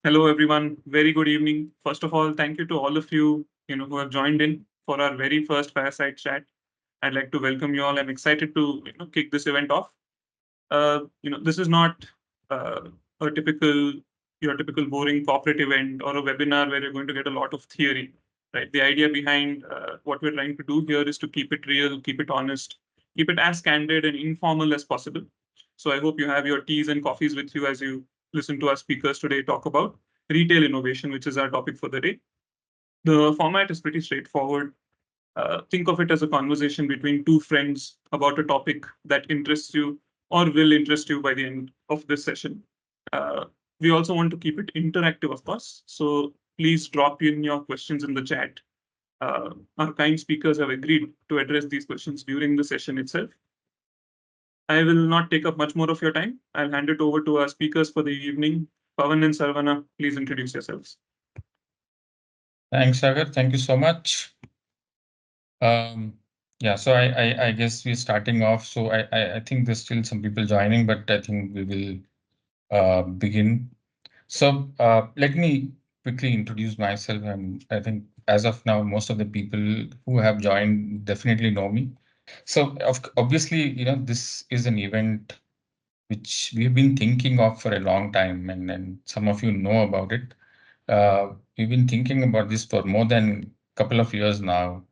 Hello, everyone. Very good evening. First of all, thank you to all of you, who have joined in for our very first Fireside Chat. I'd like to welcome you all. I'm excited to, kick this event off. This is not uh, a your typical boring corporate event or a webinar where you're going to get a lot of theory, right? The idea behind what we're trying to do here is to keep it real, keep it honest, keep it as candid and informal as possible. So I hope you have your teas and coffees with you as you listen to our speakers today talk about retail innovation, which is our topic for the day. The format is pretty straightforward. Think of it as a conversation between two friends about a topic that interests you or will interest you by the end of this session. Uh, we also want to keep it interactive, of course. So please drop in your questions in the chat. Our kind speakers have agreed to address these questions during the session itself. I will not take up much more of your time. I'll hand it over to our speakers for the evening. Pavan and Saravana, please introduce yourselves. Thanks, Sagar. Thank you so much. Um, yeah, so I guess we're starting off. So I think there's still some people joining, but I think we will begin. So let me quickly introduce myself. And I think as of now, most of the people who have joined definitely know me. So obviously, this is an event which we've been thinking of for a long time, and some of you know about it. We've been thinking about this for more than a couple of years now.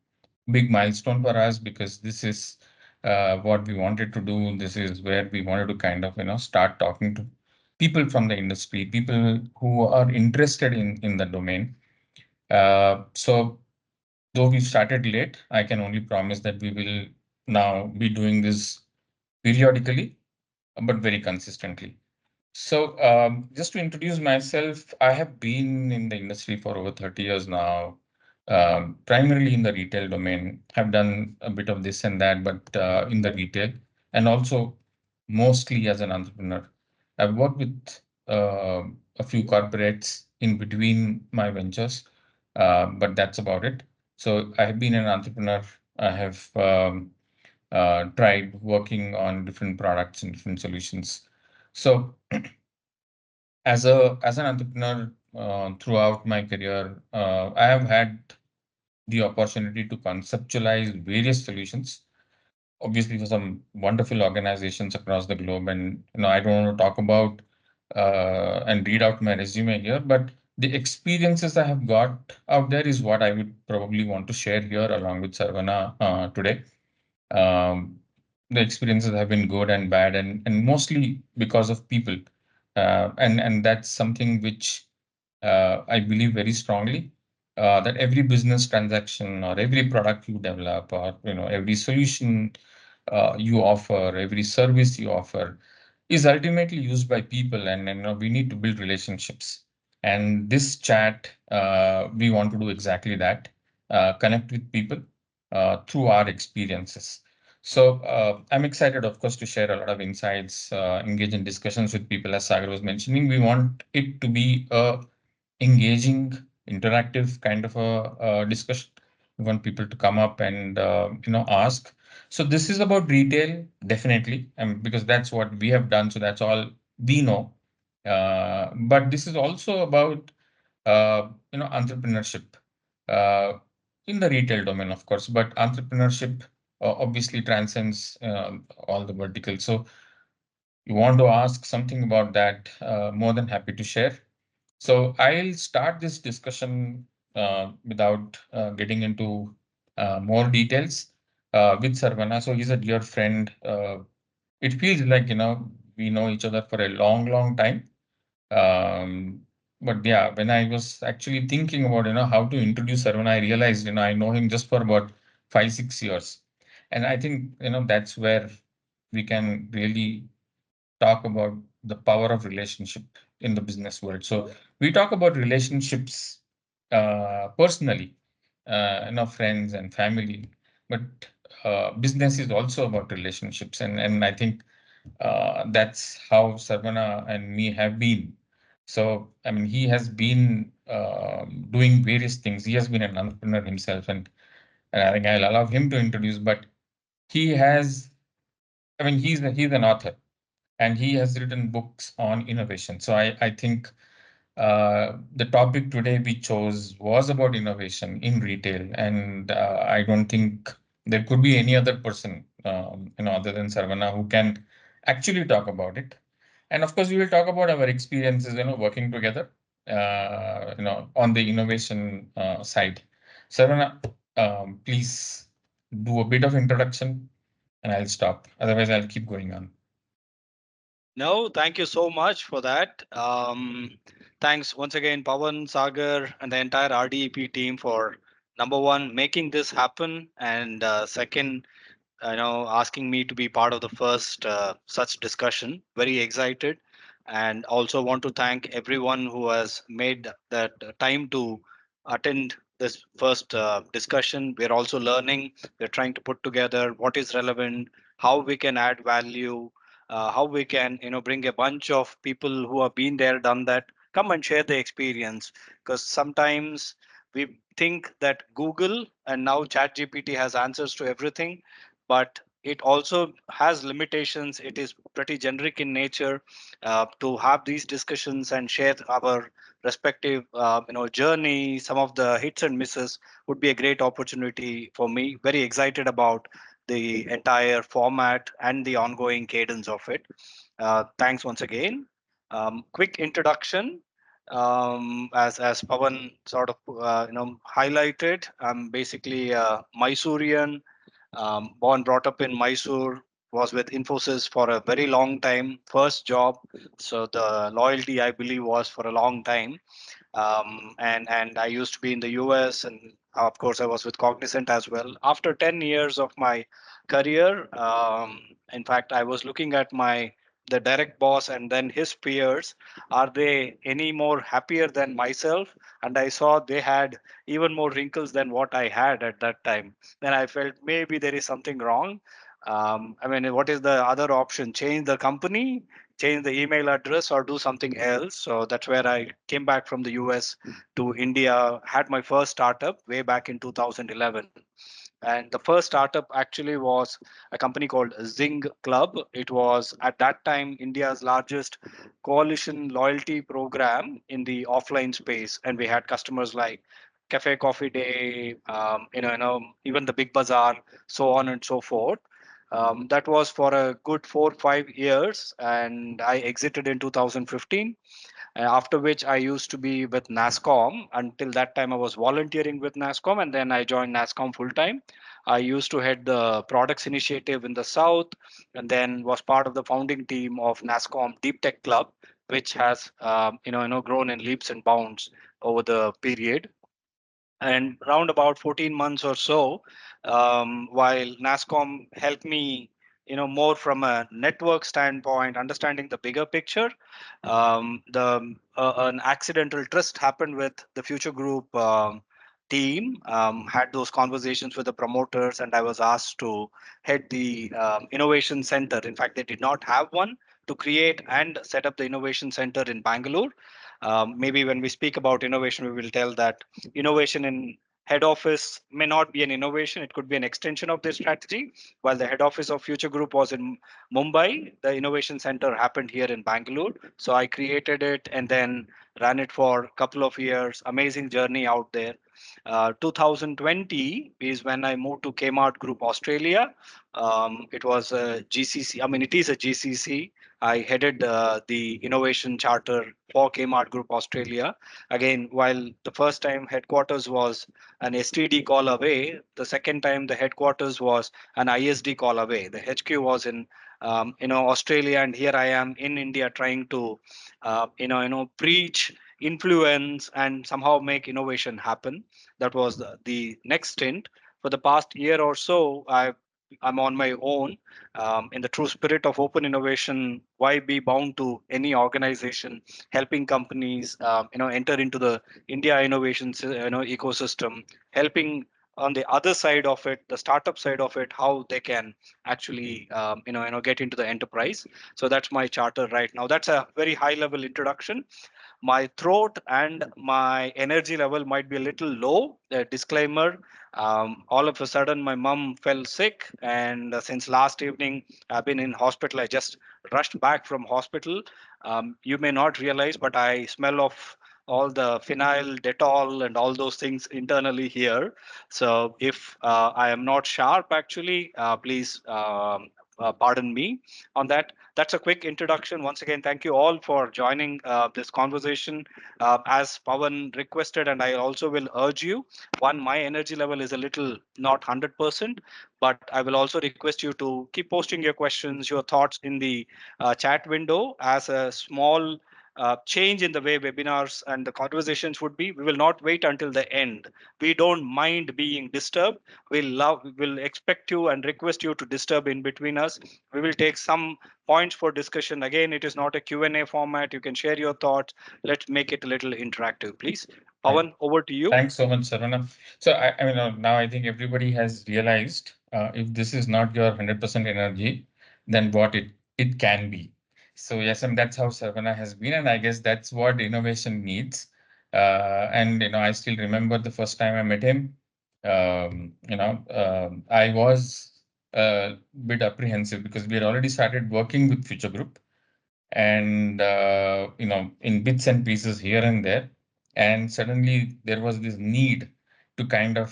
Big milestone for us because this is what we wanted to do. This is where we wanted to kind of start talking to people from the industry, people who are interested in the domain. So though we started late, I can only promise that we will now be doing this periodically, but very consistently. So, just to introduce myself, I have been in the industry for over 30 years now, primarily in the retail domain. Have done a bit of this and that, but in the retail, and also mostly as an entrepreneur. I've worked with a few corporates in between my ventures, but that's about it. So I have been an entrepreneur. I have tried working on different products and different solutions. So as an entrepreneur throughout my career, I have had the opportunity to conceptualize various solutions, obviously for some wonderful organizations across the globe. And I don't want to talk about and read out my resume here, but the experiences I have got out there is what I would probably want to share here along with Saravana today. Um, the experiences have been good and bad, and mostly because of people, and that's something which I believe very strongly, that every business transaction or every product you develop or every solution you offer, every service you offer is ultimately used by people, and we need to build relationships. And this chat, we want to do exactly that, connect with people through our experiences. So I'm excited, of course, to share a lot of insights, engage in discussions with people. As Sagar was mentioning, we want it to be a engaging, interactive kind of a discussion. We want people to come up and ask. So this is about retail, definitely, because that's what we have done. So that's all we know. But this is also about entrepreneurship uh, in the retail domain, of course. But entrepreneurship obviously transcends all the verticals. So you want to ask something about that, more than happy to share. So I'll start this discussion without getting into more details with Sarvana. So he's a dear friend. It feels like, we know each other for a long, long time. Um, but yeah, when I was actually thinking about, how to introduce Sarvana, I realized, I know him just for about 5, 6 years. And I think, that's where we can really talk about the power of relationship in the business world. So we talk about relationships personally, friends and family, but business is also about relationships, and I think that's how Sarvana and me have been. So I mean, he has been doing various things. He has been an entrepreneur himself, and I think I'll allow him to introduce. But he has, I mean, he's an author and he has written books on innovation. So I think The topic today we chose was about innovation in retail, and I don't think there could be any other person, other than Saravana, who can actually talk about it. And of course, we will talk about our experiences, working together, on the innovation side. Saravana, please do a bit of introduction, and I'll stop. Otherwise, I'll keep going on. No, thank you so much for that. Thanks once again, Pavan, Sagar, and the entire RDEP team for number one, making this happen, and second, asking me to be part of the first such discussion. Very excited, and also want to thank everyone who has made that time to attend this first discussion. We're also learning. We're trying to put together what is relevant, how we can add value, how we can bring a bunch of people who have been there, done that, come and share the experience. Because sometimes we think that Google and now ChatGPT has answers to everything, but it also has limitations. It is pretty generic in nature. To have these discussions and share our respective journey, some of the hits and misses would be a great opportunity for me. Very excited about the entire format and the ongoing cadence of it. Thanks once again. Quick introduction. As Pavan sort of highlighted, I'm basically a Mysorean, born brought up in Mysore, was with Infosys for a very long time, first job. So the loyalty, I believe, was for a long time. And I used to be in the US, and of course I was with Cognizant as well. After 10 years of my career, in fact, I was looking at my the direct boss and then his peers. Are they any more happier than myself? And I saw they had even more wrinkles than what I had at that time. Then I felt maybe there is something wrong. I mean, what is the other option? Change the company, change the email address, or do something else. So that's where I came back from the US to India, had my first startup way back in 2011. And the first startup actually was a company called Zing Club. It was at that time India's largest coalition loyalty program in the offline space, and we had customers like Cafe Coffee Day, even the Big Bazaar, so on and so forth. That was for a good 4 5 years, and I exited in 2015. After which I used to be with NASCOM. Until that time, I was volunteering with NASCOM, and then I joined NASCOM full time. I used to head the products initiative in the south, and then was part of the founding team of NASCOM Deep Tech Club, which has grown in leaps and bounds over the period. And around about 14 months or so, while NASCOM helped me more from a network standpoint, understanding the bigger picture. The An accidental tryst happened with the Future Group team. Had those conversations with the promoters, and I was asked to head the innovation center. In fact, they did not have one, to create and set up the innovation center in Bangalore. Maybe when we speak about innovation, we will tell that innovation in head office may not be an innovation. It could be an extension of their strategy. While the head office of Future Group was in Mumbai, the innovation center happened here in Bangalore. So I created it and then ran it for a couple of years. Amazing journey out there. 2020 is when I moved to Kmart Group Australia. It was a GCC. I mean, it is a GCC. I headed the innovation charter for Kmart Group Australia. Again, while the first time headquarters was an STD call away, the second time the headquarters was an ISD call away. The HQ was in Australia, and here I am in India trying to preach, influence, and somehow make innovation happen. That was the next stint. For the past year or so, I'm on my own. In the true spirit of open innovation, why be bound to any organization? Helping companies enter into the India innovation ecosystem, helping on the other side of it, the startup side of it, how they can actually get into the enterprise. So that's my charter right now. That's a very high level introduction. My throat and my energy level might be a little low. Disclaimer: all of a sudden, my mom fell sick, and since last evening, I've been in hospital. I just rushed back from hospital. You may not realize, but I smell of all the phenyl, Dettol, and all those things internally here. So if I am not sharp, actually, please pardon me on that. That's a quick introduction. Once again, thank you all for joining this conversation. As Pavan requested, and I also will urge you, one, my energy level is a little not 100%, but I will also request you to keep posting your questions, your thoughts in the chat window as a small change in the way webinars and the conversations would be. We will not wait until the end. We don't mind being disturbed. We'll expect you and request you to disturb in between us. We will take some points for discussion. Again, it is not a Q&A format. You can share your thoughts. Let's make it a little interactive, please. Right. Pavan, over to you. Thanks so much, Saravana. So I mean, now I think everybody has realized if this is not your 100% energy, then what it can be. So yes, and that's how Saravana has been, and I guess that's what innovation needs. And I still remember the first time I met him. I was a bit apprehensive because we had already started working with Future Group, and in bits and pieces here and there, and suddenly there was this need to kind of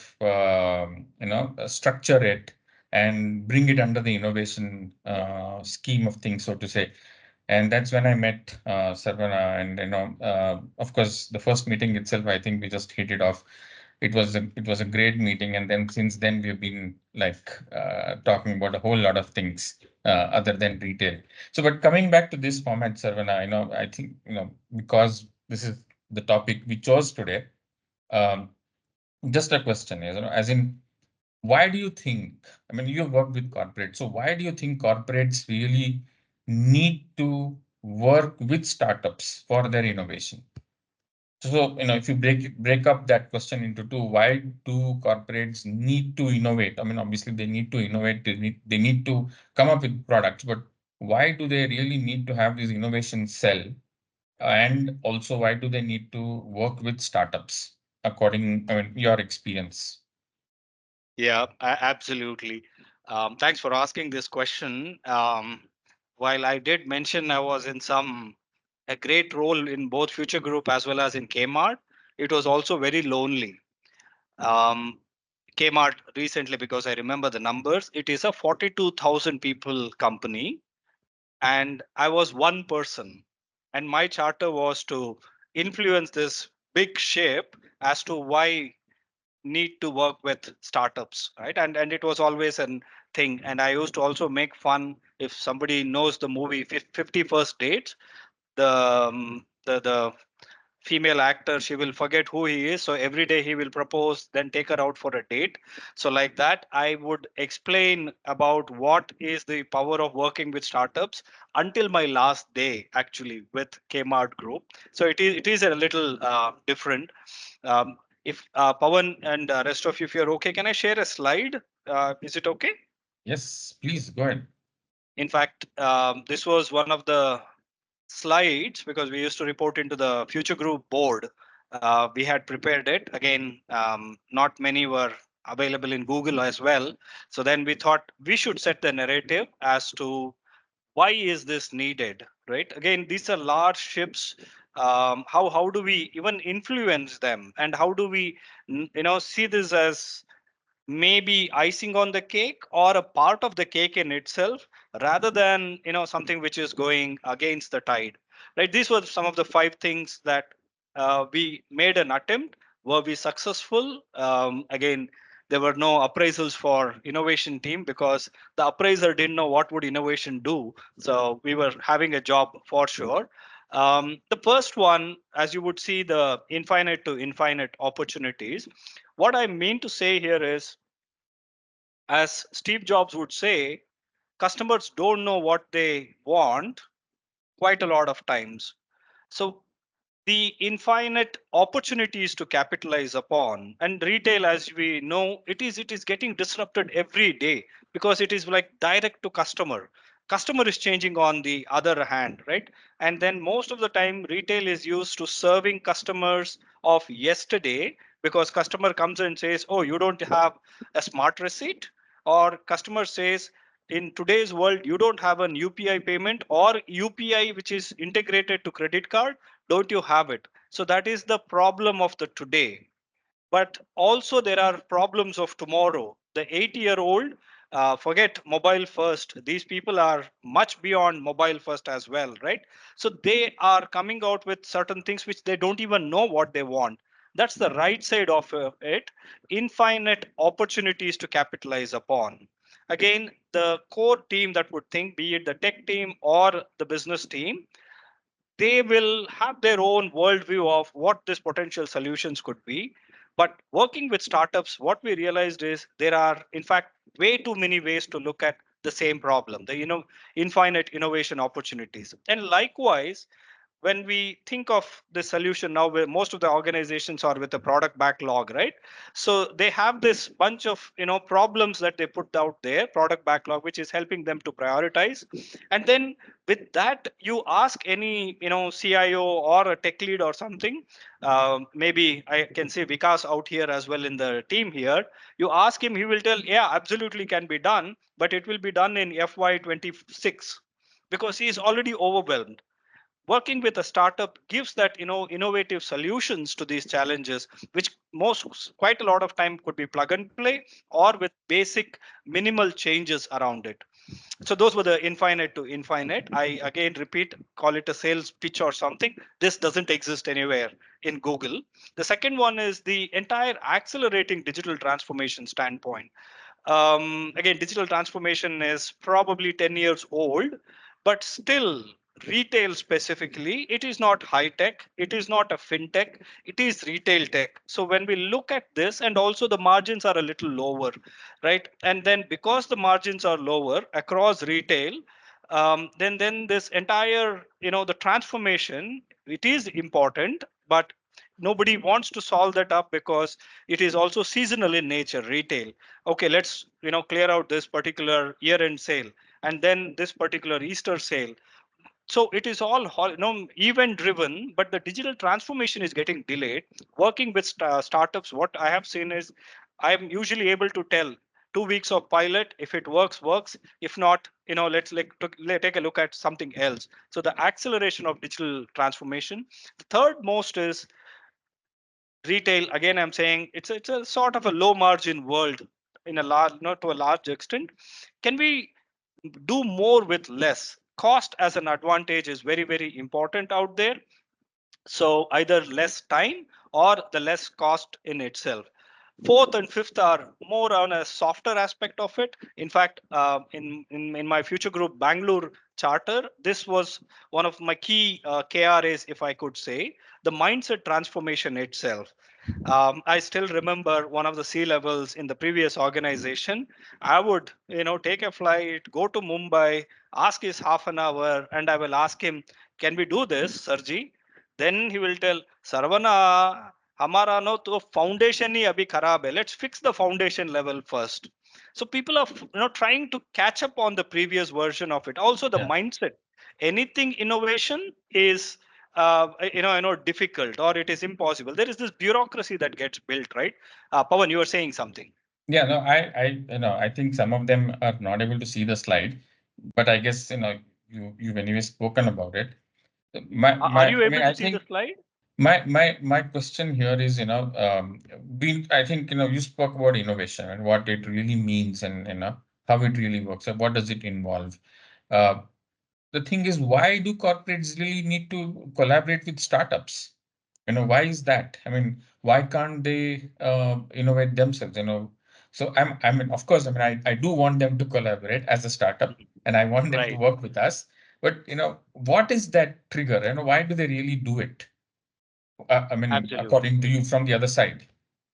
structure it and bring it under the innovation scheme of things, so to say. And that's when I met Saravana, and of course, the first meeting itself, I think we just hit it off. It was a great meeting, and then since then we've been like talking about a whole lot of things other than retail. So, but coming back to this format, Saravana, I think because this is the topic we chose today. Um, just a question, as in, why do you think? I mean, you've worked with corporates, so why do you think corporates really need to work with startups for their innovation? So, if you break up that question into two, why do corporates need to innovate? I mean, obviously they need to innovate, they need to come up with products, but why do they really need to have this innovation cell? And also, why do they need to work with startups? I mean, your experience. Yeah, absolutely. Thanks for asking this question. While I did mention I was in a great role in both Future Group as well as in Kmart, it was also very lonely. Um, Kmart recently, because I remember the numbers, it is a 42,000 people company, and I was one person, and my charter was to influence this big ship as to why need to work with startups, right? And it was always a thing. And I used to also make fun if somebody knows the movie 50 First Dates, the female actor, she will forget who he is, so every day he will propose, then take her out for a date. So like that, I would explain about what is the power of working with startups until my last day actually with Kmart Group. So it is a little different. If Pawan and rest of you, if you're okay, can I share a slide? Is it okay? Yes, please go ahead. In fact, this was one of the slides because we used to report into the Future Group board. We had prepared it. Again, not many were available in Google as well. So then we thought we should set the narrative as to why is this needed, right? Again, these are large ships. How do we even influence them, and how do we see this as maybe icing on the cake or a part of the cake in itself, rather than something which is going against the tide, right? These were some of the five things that we made an attempt. Were we successful? Again, there were no appraisals for innovation team because the appraiser didn't know what would innovation do, so we were having a job for sure. The first one, as you would see, the infinite to infinite opportunities. What I mean to say here is, as Steve Jobs would say, customers don't know what they want quite a lot of times. So the infinite opportunities to capitalize upon, and retail, as we know, it is getting disrupted every day because it is like direct to customer is changing on the other hand, right? And then most of the time retail is used to serving customers of yesterday, because customer comes and says, oh, you don't have a smart receipt, or customer says, in today's world you don't have an UPI payment or UPI which is integrated to credit card, don't you have it? So that is the problem of the today. But also there are problems of tomorrow. The 8-year old, forget mobile first. These people are much beyond mobile first as well, right? So they are coming out with certain things which they don't even know what they want. That's the right side of it. Infinite opportunities to capitalize upon. Again, the core team that would think, be it the tech team or the business team, they will have their own worldview of what these potential solutions could be. But working with startups, what we realized is there are, in fact, way too many ways to look at the same problem, the infinite innovation opportunities. And likewise, when we think of the solution now, where most of the organizations are with a product backlog, right? So they have this bunch of problems that they put out there, product backlog, which is helping them to prioritize. And then with that, you ask any CIO or a tech lead or something, maybe I can say Vikas out here as well in the team here. You ask him, he will tell, yeah, absolutely can be done, but it will be done in FY26, because he is already overwhelmed. Working with a startup gives that innovative solutions to these challenges, which most quite a lot of time could be plug and play or with basic minimal changes around it. So those were the infinite to infinite. I again repeat, call it a sales pitch or something. This doesn't exist anywhere in Google. The second one is the entire accelerating digital transformation standpoint. Again, digital transformation is probably 10 years old, but still, retail specifically, it is not high tech, it is not a fintech, it is retail tech. So when we look at this, and also the margins are a little lower, right? And then because the margins are lower across retail, then this entire the transformation, it is important, but nobody wants to solve that up because it is also seasonal in nature, retail. Okay, let's clear out this particular year end sale and then this particular Easter sale. So it is all event driven, but the digital transformation is getting delayed. Working with startups, what I have seen is I'm usually able to tell 2 weeks of pilot. If it works. If not, take a look at something else. So the acceleration of digital transformation. The third most is retail. Again, I'm saying it's a sort of a low margin world in a large, not to a large extent. Can we do more with less? Cost as an advantage is very, very important out there. So either less time or the less cost in itself. Fourth and fifth are more on a softer aspect of it. In fact, in my future group Bangalore charter, this was one of my key KRAs, if I could say, the mindset transformation itself. I still remember one of the C levels in the previous organization. I would, take a flight, go to Mumbai, ask his half an hour, and I will ask him, "Can we do this, Sarji?" Then he will tell, "Saravana, हमारा no तो foundation ही अभी खराब है. Let's fix the foundation level first." So people are trying to catch up on the previous version of it. Also the Yeah. mindset. Anything innovation is difficult or it is impossible. There is this bureaucracy that gets built, right? Pavan, you were saying something. Yeah, no, I think some of them are not able to see the slide, but I guess, you've anyway spoken about it. Are you I mean, able to I see the think slide? my question here is, I think, you spoke about innovation and what it really means and, how it really works and what does it involve. Uh, the thing is, why do corporates really need to collaborate with startups? Why is that? I mean, why can't they innovate themselves? So I mean, of course, I mean, I do want them to collaborate as a startup, and I want them to Right. work with us. But what is that trigger? Why do they really do it? I mean, Absolutely. according to you, from the other side.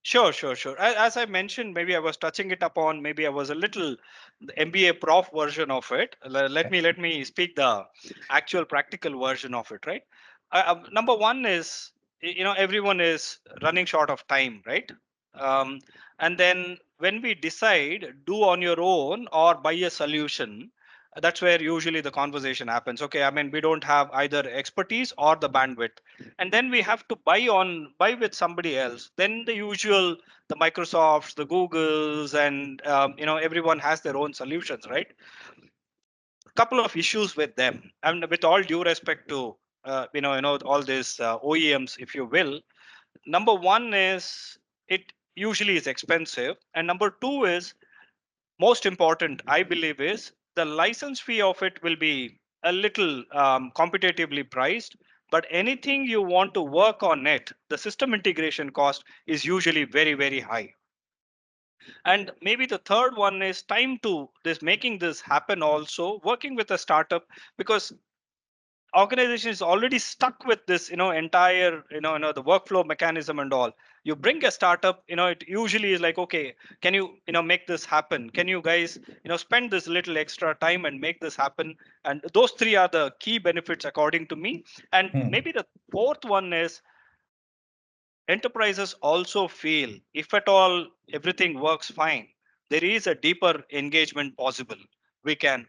Sure. As I mentioned, maybe I was touching it upon. Maybe I was a little the MBA prof version of it. Let me speak the actual practical version of it. Right. Number one is everyone is running short of time, right? Um, and then when we decide do on your own or buy a solution, that's where usually the conversation happens. Okay, I mean we don't have either expertise or the bandwidth, and then we have to buy with somebody else. Then the usual, the Microsofts, the Googles, and everyone has their own solutions, right? A couple of issues with them, and with all due respect to all these OEMs, if you will. Number one is it usually is expensive, and number two is most important, I believe, is the license fee of it will be a little competitively priced. But anything you want to work on it, the system integration cost is usually very, very high. And maybe the third one is time to this making this happen also working with a startup, because organization is already stuck with this entire the workflow mechanism and all. You bring a startup, it usually is like, okay, can you make this happen, can you guys spend this little extra time and make this happen. And those three are the key benefits according to me. And maybe the fourth one is enterprises also feel if at all everything works fine, there is a deeper engagement possible. We can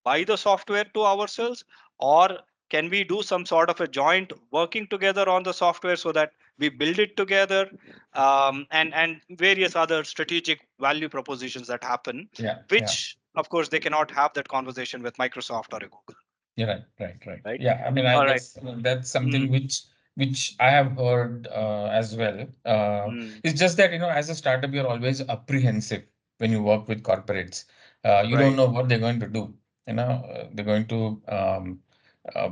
buy the software to ourselves, or can we do some sort of a joint working together on the software so that we build it together, and various other strategic value propositions that happen, Yeah, yeah. which of course they cannot have that conversation with Microsoft or a Google, You're right, right, right. right? Yeah, I mean, I All right. guess that's something Mm, which I have heard as well. mm, It's just that, as a startup, you're always apprehensive when you work with corporates. You don't right. know what they're going to do. They're going to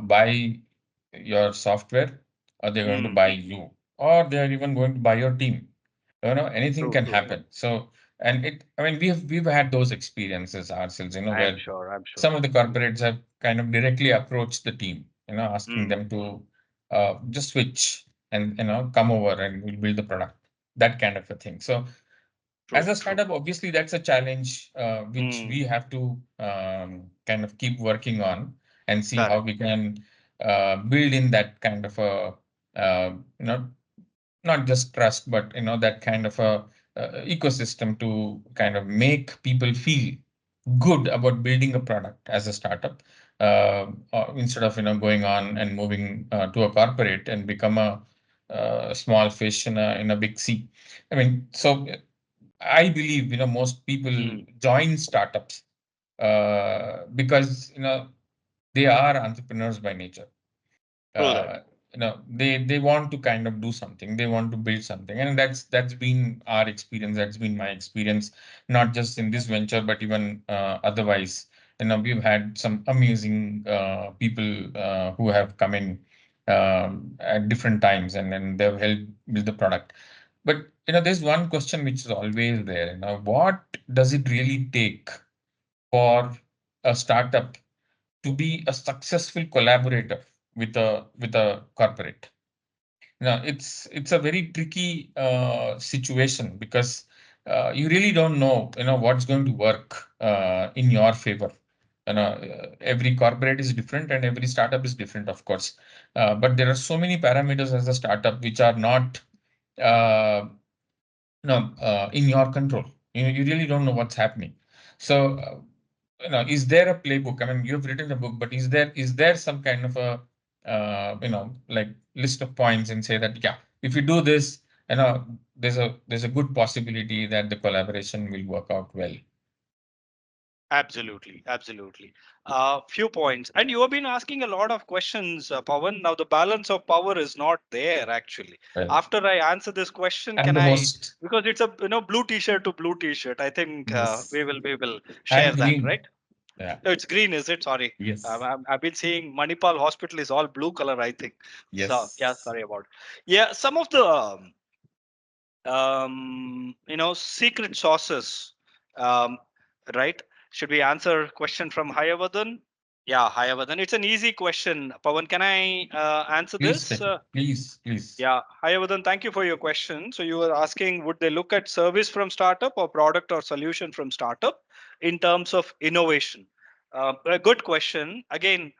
buy your software, or they're going to Mm, buy you, or they're even going to buy your team. Anything true, can true. happen. So, and I mean, we've had those experiences ourselves, I'm where sure. I'm sure. some of the corporates have kind of directly approached the team, asking Mm, them to just switch and come over and we'll build the product, that kind of a thing. So as true. a True. startup, obviously that's a challenge which Mm, we have to kind of keep working on and see how correct. we can build in that kind of a uh, you know not just trust, but that kind of a ecosystem to kind of make people feel good about building a product as a startup, instead of going on and moving to a corporate and become a small fish in a big sea. I mean, so I believe most people Mm, join startups because they are entrepreneurs by nature. true that. uh, they want to kind of do something, they want to build something, and that's been our experience, that's been my experience, not just in this venture but even otherwise. We've had some amazing people who have come in at different times, and then they've helped build the product. But there's one question which is always there. What does it really take for a startup to be a successful collaborator with a corporate? It's a very tricky situation because you really don't know what's going to work in your favor. Every corporate is different and every startup is different, of course. But there are so many parameters as a startup which are not uh, in your control. You really don't know what's happening. So is there a playbook? I mean, you've written a book, but is there some kind of a like list of points and say that, yeah, if you do this, there's a good possibility that the collaboration will work out well. Absolutely. Absolutely. Few points. And you have been asking a lot of questions, Pawan. Now, the balance of power is not there actually. Well, After I answer this question, I'm can the I, host. because it's a, blue t-shirt to blue t-shirt. I think Yes, we will share and that, green. right? Yeah. No, it's green, is it? Sorry. Yes. I've been seeing Manipal Hospital is all blue color, I think. So, yeah, Yes. sorry about it. Yeah, some of the secret sauces, um, right? Should we answer question from Hayavardhan? Yeah, Hayavardhan, it's an easy question. Pawan, can I answer Please this? take it. Please, please. Yeah, Hayavardhan, thank you for your question. So you were asking, would they look at service from startup or product or solution from startup in terms of innovation? A good question. Again,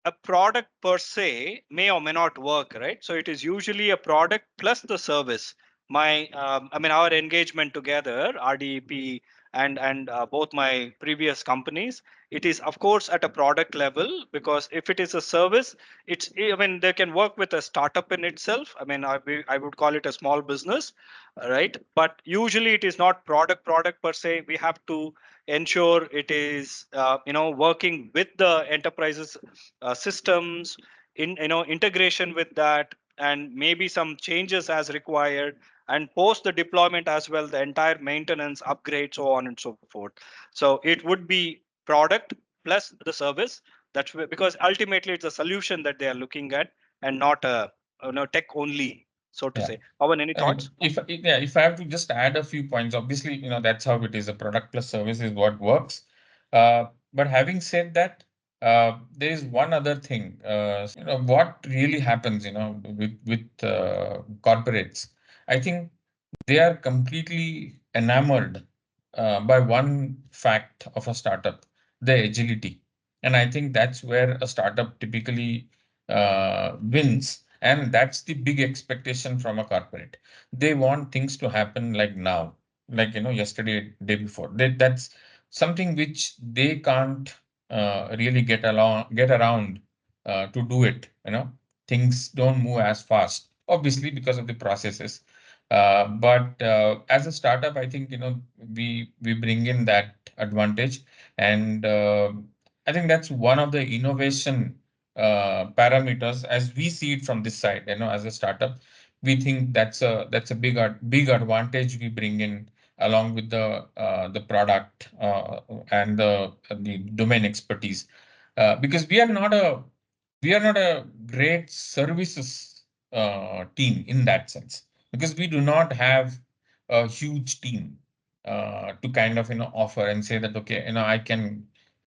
a product per se may or may not work, right? So it is usually a product plus the service. Our engagement together, RDEP and both my previous companies, it is of course at a product level, because if it is a service, they can work with a startup in itself. I would call it a small business, right? But usually it is not product per se. We have to ensure it is working with the enterprises systems, integration with that, and maybe some changes as required, and post the deployment as well, the entire maintenance, upgrade, so on and so forth. So it would be product plus the service. Because ultimately it's a solution that they are looking at, and not a tech only, so to Yeah. say. Pavan, any I mean, thoughts? if I have to just add a few points, obviously, that's how it is. A product plus service is what works. But having said that, there is one other thing. What really happens, with corporates. I think they are completely enamored by one fact of a startup, the agility. And I think that's where a startup typically wins. And that's the big expectation from a corporate. They want things to happen like now, like, yesterday, day before. That's something which they can't really get around to do it. Things don't move as fast, obviously, because of the processes. But as a startup, I think we bring in that advantage, and I think that's one of the innovation parameters as we see it from this side. As a startup, we think that's a big advantage we bring in along with the product and the domain expertise, because we are not a great services team in that sense, because we do not have a huge team to kind of offer and say that, okay,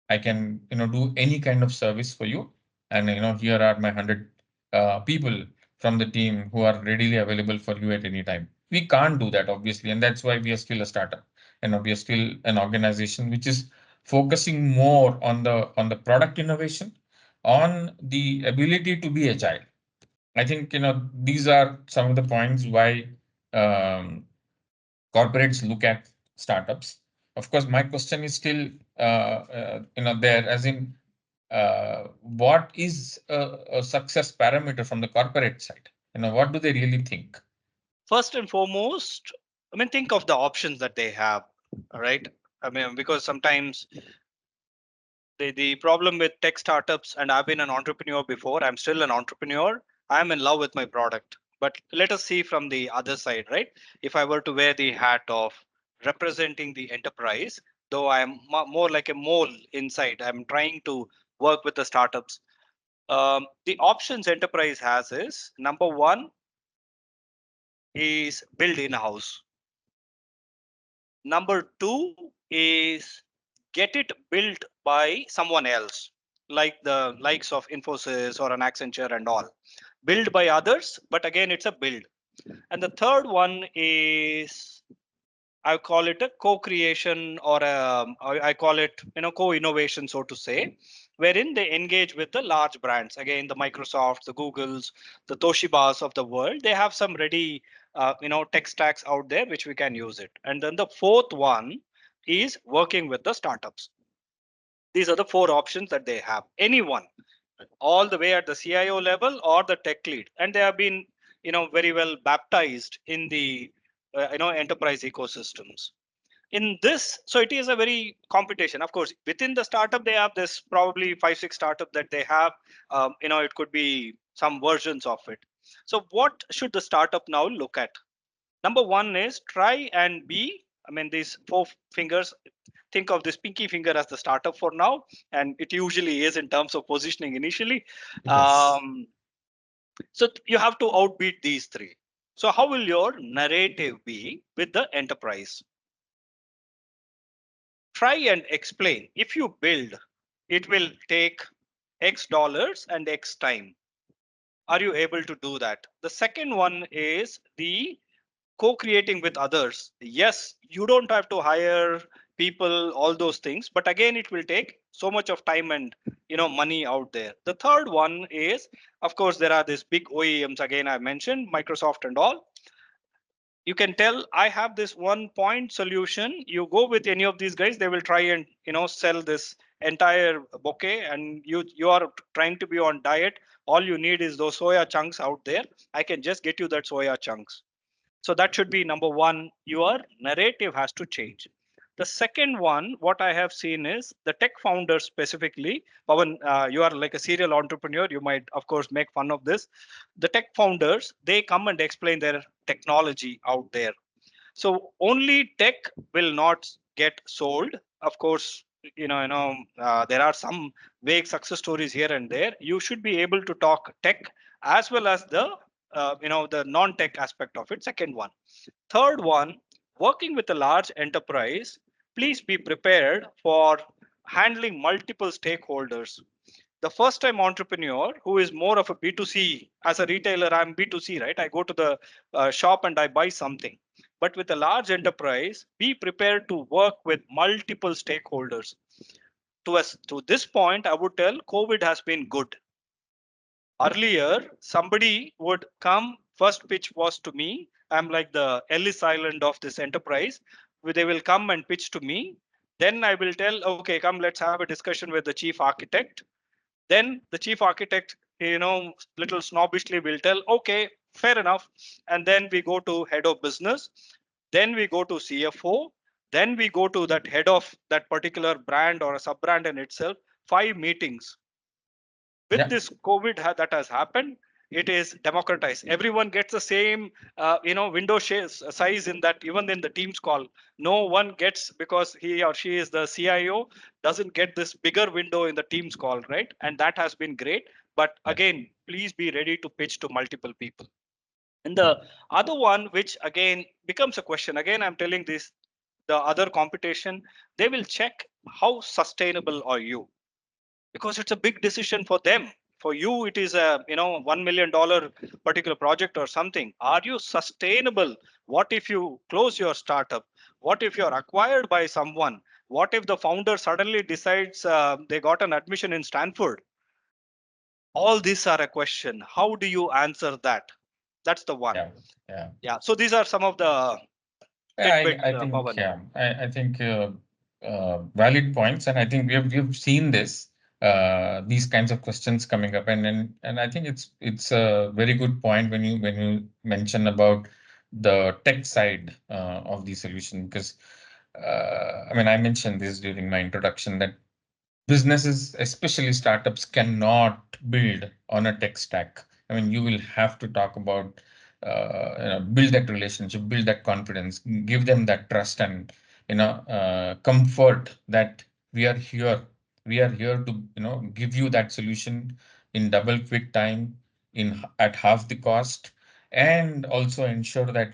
I can do any kind of service for you, and here are my 100 people from the team who are readily available for you at any time. We can't do that, obviously, and that's why we are still a startup. We are still an organization which is focusing more on the product innovation, on the ability to be agile. I think these are some of the points why um, corporates look at startups. Of course, my question is still there, as in what is a success parameter from the corporate side? What do they really think? First and foremost, I mean, think of the options that they have. All right. I mean, because sometimes the problem with tech startups, and I've been an entrepreneur before, I'm still an entrepreneur, I'm in love with my product. But let us see from the other side, right? If I were to wear the hat of representing the enterprise, though I'm more like a mole inside, I'm trying to work with the startups. The options enterprise has is, number one is build in house. Number two is get it built by someone else, like the likes of Infosys or an Accenture and all. Build by others, but again, it's a build. And the third one is, I call it a co-creation, or I call it co-innovation, so to say, wherein they engage with the large brands. Again, the Microsoft, the Googles, the Toshibas of the world. They have some ready tech stacks out there which we can use it. And then the fourth one is working with the startups. These are the four options that they have. Anyone, all the way at the CIO level or the tech lead, and they have been very well baptized in the enterprise ecosystems. In this, so it is a very competition. Of course, within the startup they have this probably 5 6 startup that they have. It could be some versions of it. So what should the startup now look at? Number one is try and be, I mean, these four fingers, think of this pinky finger as the startup for now, and it usually is in terms of positioning initially. Yes. So you have to outbeat these three. So how will your narrative be with the enterprise? Try and explain. If you build, it will take X dollars and X time. Are you able to do that? The second one is the co-creating with others. Yes, you don't have to hire people, all those things, but again, it will take so much of time and money out there. The third one is, of course, there are these big OEMs. Again, I mentioned Microsoft and all. You can tell I have this one point solution. You go with any of these guys, they will try and sell this entire bouquet, and you are trying to be on diet. All you need is those soya chunks out there. I can just get you that soya chunks. So that should be number one. Your narrative has to change. The second one, what I have seen is the tech founders specifically. Pavan, you are like a serial entrepreneur. You might, of course, make fun of this. The tech founders, they come and explain their technology out there. So only tech will not get sold. Of course, there are some vague success stories here and there. You should be able to talk tech as well as the non-tech aspect of it. Second one. Third one, working with a large enterprise, please be prepared for handling multiple stakeholders. The first time entrepreneur who is more of a B2C, as a retailer, I'm B2C, right? I go to the shop and I buy something. But with a large enterprise, be prepared to work with multiple stakeholders. To this point, I would tell COVID has been good. Earlier, somebody would come, first pitch was to me. I'm like the Ellis Island of this enterprise. They will come and pitch to me. Then I will tell, okay, come, let's have a discussion with the chief architect. Then the chief architect, little snobbishly will tell, okay, fair enough. And then we go to head of business. Then we go to CFO. Then we go to that head of that particular brand or a sub brand in itself. 5 meetings. With Yeah. this COVID that has happened, it is democratized. Everyone gets the same, window size in that, even in the Teams call. No one gets, because he or she is the CIO, doesn't get this bigger window in the Teams call, right? And that has been great. But Yeah. again, please be ready to pitch to multiple people. And the other one, which again becomes a question, again, I'm telling this, the other competition, they will check how sustainable are you, because it's a big decision for them. For you, it is a $1 million particular project or something. Are you sustainable? What if you close your startup? What if you're acquired by someone? What if the founder suddenly decides they got an admission in Stanford? All these are a question. How do you answer that? That's the one. Yeah. Yeah. Yeah, so these are some of the Yeah, tidbits, I think, Pavan. yeah, I think valid points, and I think we've seen this these kinds of questions coming up, and I think it's a very good point when you mention about the tech side of the solution, because I mean, I mentioned this during my introduction that businesses, especially startups, cannot build on a tech stack. I mean, you will have to talk about, build that relationship, build that confidence, give them that trust and, comfort that we are here. We are here to, give you that solution in double quick time, at half the cost, and also ensure that,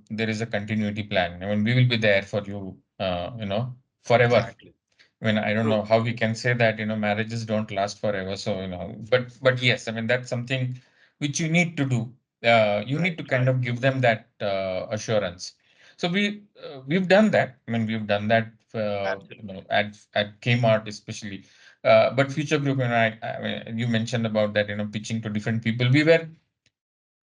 there is a continuity plan. I mean, we will be there for you, forever. Exactly. I mean, I don't True. know how we can say that, marriages don't last forever. So, but yes, I mean, that's something which you need to do. You need Right, to kind right. of give them that assurance. So we've done that. I mean, we've done that, Absolutely. at Kmart especially. But Future Group, I mean, you mentioned about that, pitching to different people. We were,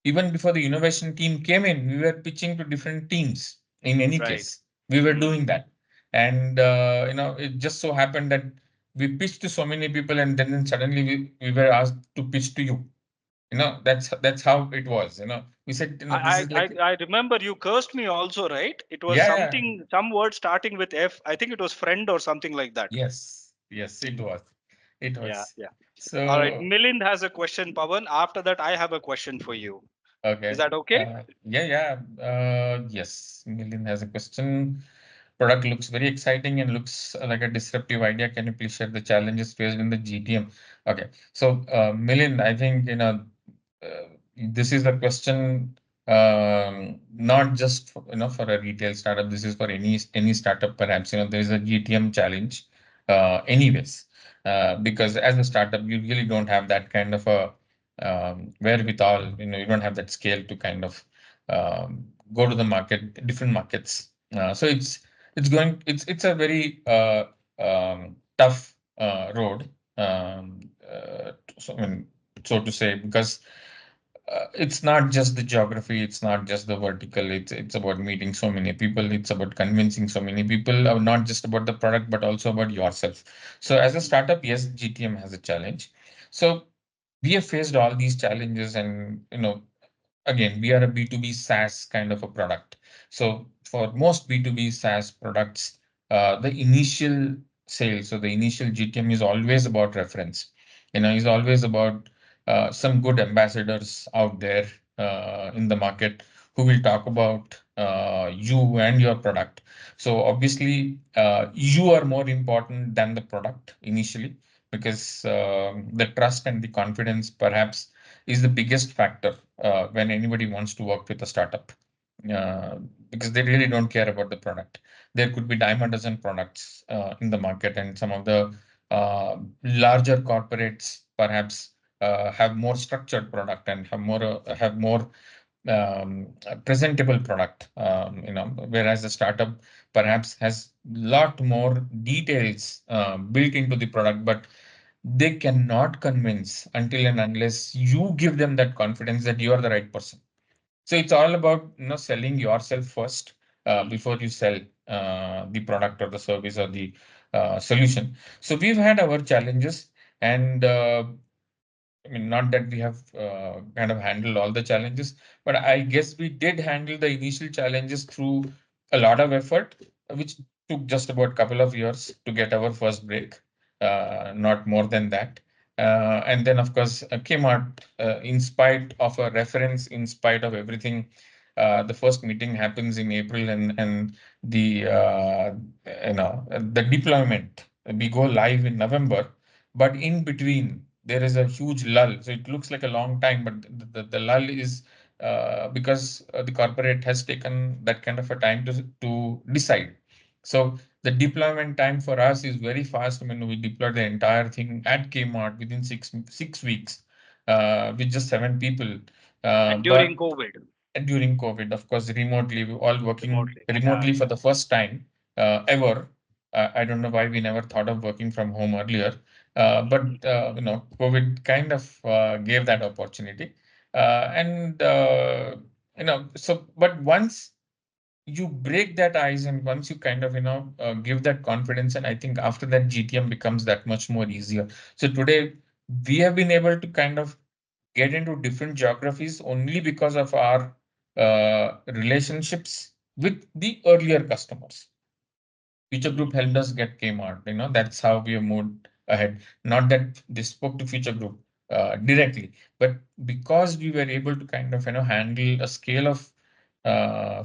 even before the innovation team came in, we were pitching to different teams. In any Right. case, we were Mm. doing that, and it just so happened that we pitched to so many people, and then suddenly we were asked to pitch to you. That's how it was. We said, this I, is I like, I remember you cursed me also, right? It was yeah, yeah, something, some word starting with F. I think it was friend or something like that. yes, yes, it Yeah, was. yeah. All right. So Milind has a question, Pavan. After that, I have a question for you. Is okay, that okay? yeah, yeah, yes. Milin has a question. Product looks very exciting and looks like a disruptive idea. Can you please share the challenges faced in the GTM? Okay, so Milind, I think this is a question, not just for, for a retail startup. This is for any startup. Perhaps there is a GTM challenge, anyways, because as a startup, you really don't have that kind of a wherewithal. You don't have that scale to kind of go to the market, different markets. So it's a very tough road, so, I mean, so to say, because it's not just the geography, it's not just the vertical, it's about meeting so many people, it's about convincing so many people, not just about the product, but also about yourself. So as a startup, yes, GTM has a challenge. So we have faced all these challenges, and again, we are a B2B SaaS kind of a product. So for most B2B SaaS products, the initial sale, so the initial GTM is always about reference. Is always about some good ambassadors out there in the market who will talk about you and your product. So obviously, you are more important than the product initially, because the trust and the confidence perhaps is the biggest factor when anybody wants to work with a startup, uh, because they really don't care about the product. There could be dime a dozen products in the market, and some of the larger corporates perhaps have more structured product and have more presentable product, whereas the startup perhaps has lot more details built into the product, but they cannot convince until and unless you give them that confidence that you are the right person. So it's all about selling yourself first before you sell the product or the service or the solution. So we've had our challenges, and I mean, not that we have kind of handled all the challenges, but I guess we did handle the initial challenges through a lot of effort, which took just about a couple of years to get our first break, not more than that. And then, of course, Kmart, in spite of a reference, in spite of everything, the first meeting happens in April, and the the deployment, we go live in November, but in between there is a huge lull. So it looks like a long time, but the lull is because the corporate has taken that kind of a time to decide. So the deployment time for us is very fast. I mean, we deployed the entire thing at Kmart within six weeks with just 7 people. And But during COVID, during COVID, of course, remotely, we all working remotely. Yeah. remotely for the first time ever. I don't know why we never thought of working from home earlier, but COVID kind of gave that opportunity, and so. But once you break that ice, and once you kind of give that confidence, and I think after that GTM becomes that much more easier. So today we have been able to kind of get into different geographies only because of our relationships with the earlier customers. Future Group helped us get Kmart. That's how we have moved ahead. Not that they spoke to Future Group directly, but because we were able to kind of handle a scale of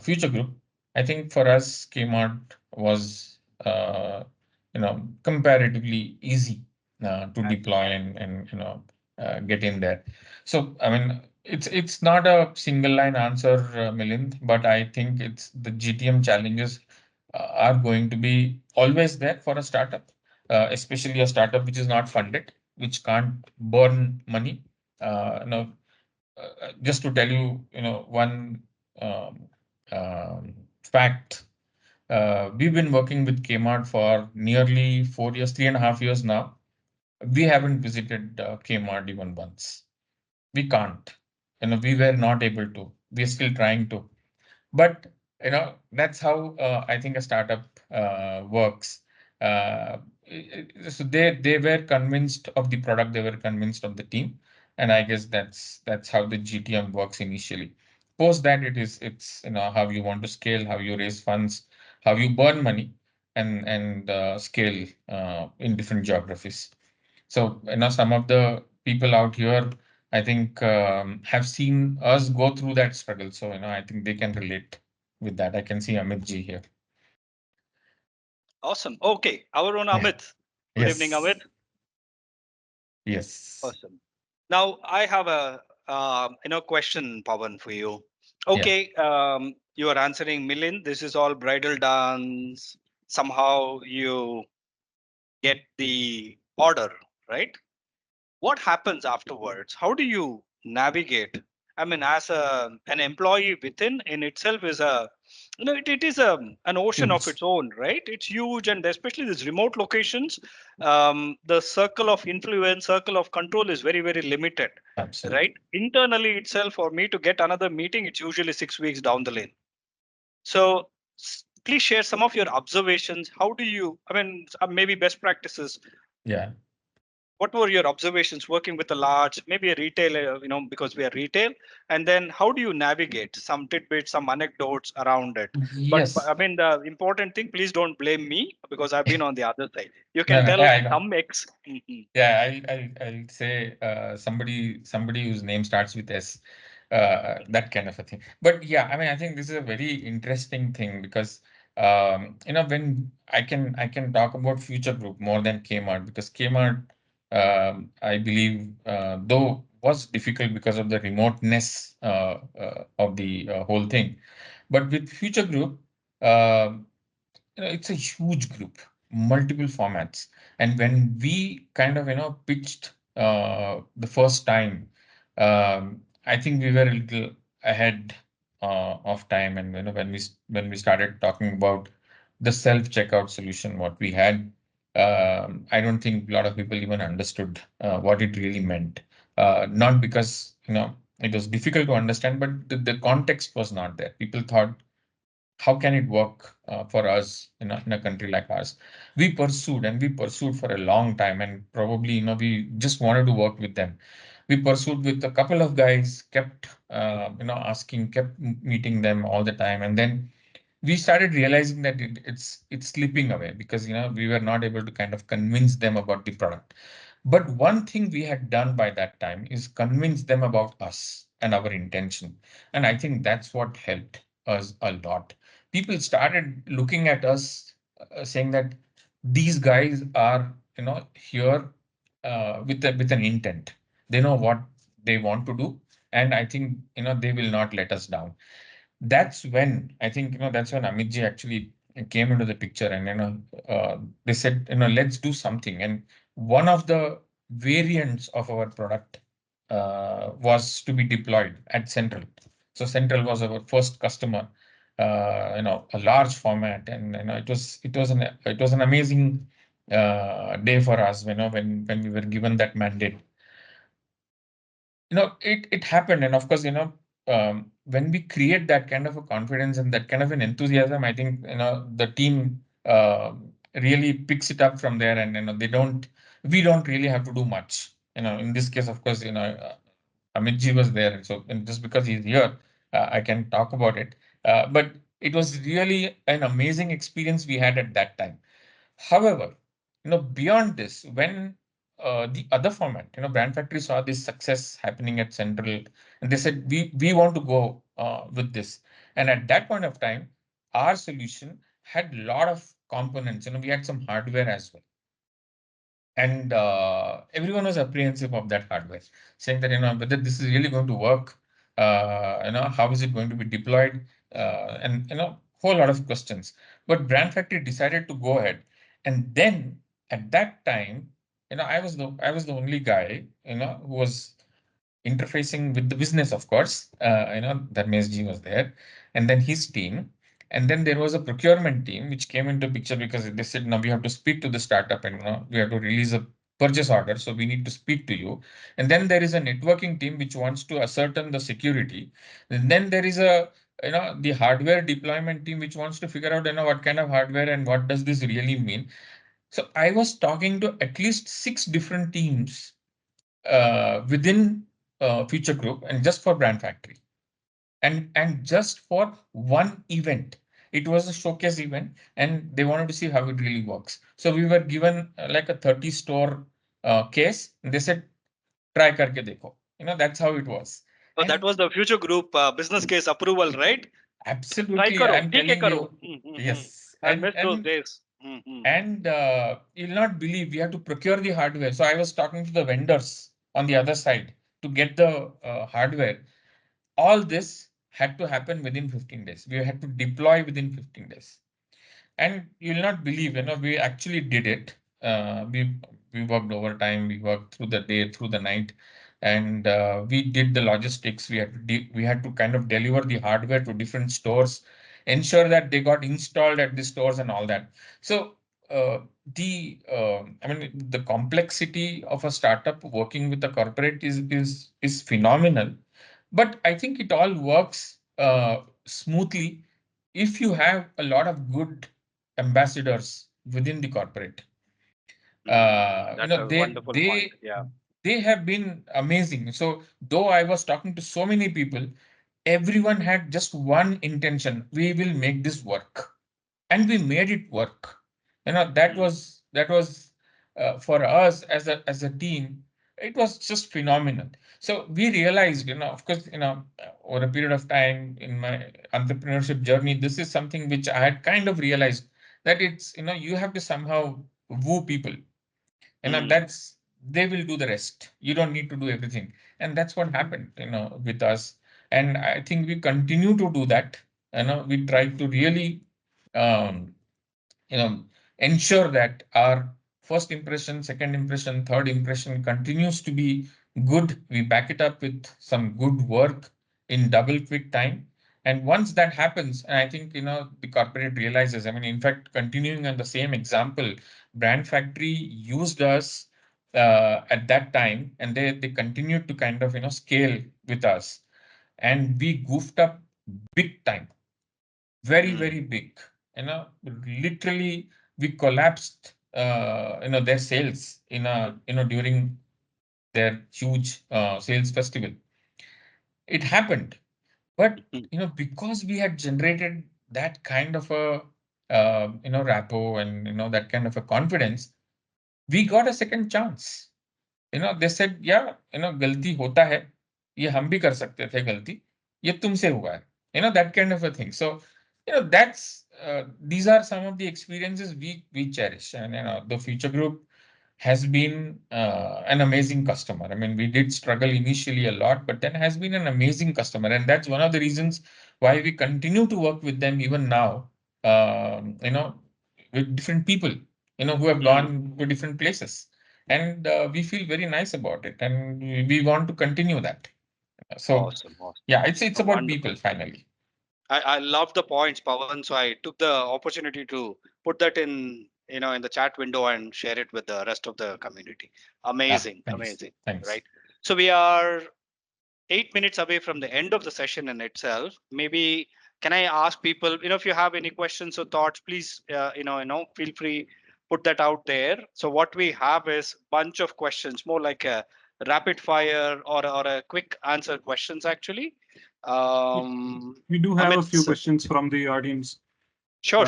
Future Group, I think for us Kmart was comparatively easy to deploy and get in there. So I mean, it's not a single line answer, Milind, but I think it's the GTM challenges are going to be always there for a startup, especially a startup which is not funded, which can't burn money. Just to tell you, one um, fact. We've been working with Kmart for nearly 4 years, 3.5 years now. We haven't visited Kmart even once. We can't. We were not able to. We're still trying to. But that's how I think a startup works. So they were convinced of the product, they were convinced of the team, and I guess that's how the GTM works initially. Post that, it's how you want to scale, how you raise funds, how you burn money, and scale in different geographies. So, some of the people out here, I think, have seen us go through that struggle. So, I think they can relate with that. I can see Amit ji here. Awesome. Okay, our own Yeah. Amit. Good evening, Yes. Amit. Yes. Awesome. Now I have a question, Pavan, for you. Yeah. Okay, you are answering Milind. This is all bridal dance. Somehow you get the order, right? What happens afterwards? How do you navigate? I mean, as an employee within in itself is it is an ocean of Huge. its own, right? It's huge, and especially these remote locations, the circle of influence, circle of control is very, very limited, Absolutely. right? Internally itself, for me to get another meeting, it's usually 6 weeks down the lane. So please share some of your observations. How do you? I mean, maybe best practices. Yeah. what were your observations working with a large, maybe a retailer, because we are retail, and then how do you navigate some tidbits, some anecdotes around it? But Yes. I mean, the important thing, please don't blame me because I've been on the other side. You No, can no, tell yeah, I know. some ex. Mhm. Yeah, I'll say somebody whose name starts with S, that kind of a thing. But yeah, I mean, I think this is a very interesting thing because when I can talk about Future Group more than Kmart, because Kmart, I believe, though was difficult because of the remoteness of the whole thing, but with Future Group, um it's a huge group, multiple formats. And when we kind of, pitched the first time, I think we were a little ahead of time. And, when we started talking about the self-checkout solution, what we had, I don't think a lot of people even understood what it really meant. Not because, it was difficult to understand, but the context was not there. People thought, how can it work for us in a country like ours? We pursued for a long time, and probably, we just wanted to work with them. We pursued with a couple of guys, kept asking, kept meeting them all the time, and then we started realizing that it's slipping away because we were not able to kind of convince them about the product. But one thing we had done by that time is convince them about us and our intention. And I think that's what helped us a lot. People started looking at us, saying that these guys are, here with an intent. They know what they want to do. And I think, they will not let us down. That's when I think, that's when Amitji actually came into the picture, and they said, let's do something. And one of the variants of our product was to be deployed at Central. So Central was our first customer, a large format. And it was an amazing day for us, when we were given that mandate. It happened. And of course, when we create that kind of a confidence and that kind of an enthusiasm, I think, the team really picks it up from there. And we don't really have to do much. In this case, of course, Amitji was there. And just because he's here, I can talk about it. But it was really an amazing experience we had at that time. However, beyond this, when the other format, Brand Factory saw this success happening at Central, and they said, we want to go with this. And at that point of time, our solution had a lot of components. We had some hardware as well. And everyone was apprehensive of that hardware, saying that, whether this is really going to work, how is it going to be deployed, and, whole lot of questions. But Brand Factory decided to go ahead. And then at that time, I was the only guy, who was interfacing with the business, of course. Dharmesh ji was there, and then his team. And then there was a procurement team which came into picture because they said, now we have to speak to the startup, and we have to release a purchase order. So we need to speak to you. And then there is a networking team which wants to ascertain the security. And then there is the hardware deployment team which wants to figure out, what kind of hardware and what does this really mean. So I was talking to at least 6 different teams within Future Group, and just for Brand Factory, and just for one event. It was a showcase event, and they wanted to see how it really works. So we were given like a 30 store case, and they said, try karke dekho. That's how it was. So that And was the future group business case approval, right? Try absolutely, karo, I'm theek hai telling karo. you, Mm-hmm. yes. I And miss those and days. Mm-hmm. and you'll not believe, we have to procure the hardware. So I was talking to the vendors on the other side to get the hardware. All this had to happen within 15 days. We had to deploy within 15 days. And you'll not believe, we actually did it. We worked overtime, we worked through the day, through the night, and we did the logistics. We had to kind of deliver the hardware to different stores, ensure that they got installed at the stores and all that. So I mean, the complexity of a startup working with a corporate is phenomenal. But I think it all works smoothly if you have a lot of good ambassadors within the corporate. That's a wonderful point. Yeah. They have been amazing. So though I was talking to so many people, everyone had just one intention: we will make this work, and we made it work. That was for us as a team, it was just phenomenal. So we realized, of course, over a period of time in my entrepreneurship journey, this is something which I had kind of realized, that it's, you have to somehow woo people, that's, they will do the rest. You don't need to do everything. And that's what happened, with us. And I think we continue to do that. We try to really, um, you know, ensure that our first impression, second impression, third impression continues to be good. We back it up with some good work in double quick time. And once that happens, and I think, the corporate realizes, I mean, in fact, continuing on the same example, Brand Factory used us at that time, and they continued to kind of, scale with us. And we goofed up big time, very, very big. Literally, we collapsed, their sales during their huge sales festival. It happened, but because we had generated that kind of a rapport, and that kind of a confidence, we got a second chance. They said, yeah, गलती होता है, ये हम भी कर सकते थे गलती, ये तुमसे हुआ है, that kind of a thing. So that's these are some of the experiences we cherish. And the Future Group has been an amazing customer. I mean, we did struggle initially a lot, but then has been an amazing customer. And that's one of the reasons why we continue to work with them even now, with different people, who have gone to different places. And we feel very nice about it. And we want to continue that. So, Awesome. Awesome. yeah, it's about Wonderful. people finally. I love the points, Pavan. So I took the opportunity to put that in, in the chat window and share it with the rest of the community. Amazing, Thanks. amazing. Thanks. Right. So we are 8 minutes away from the end of the session in itself. Maybe can I ask people, if you have any questions or thoughts, please, feel free, put that out there. So what we have is bunch of questions, more like a rapid fire or a quick answer questions actually. We do have a Amit, few questions from the audience. sure.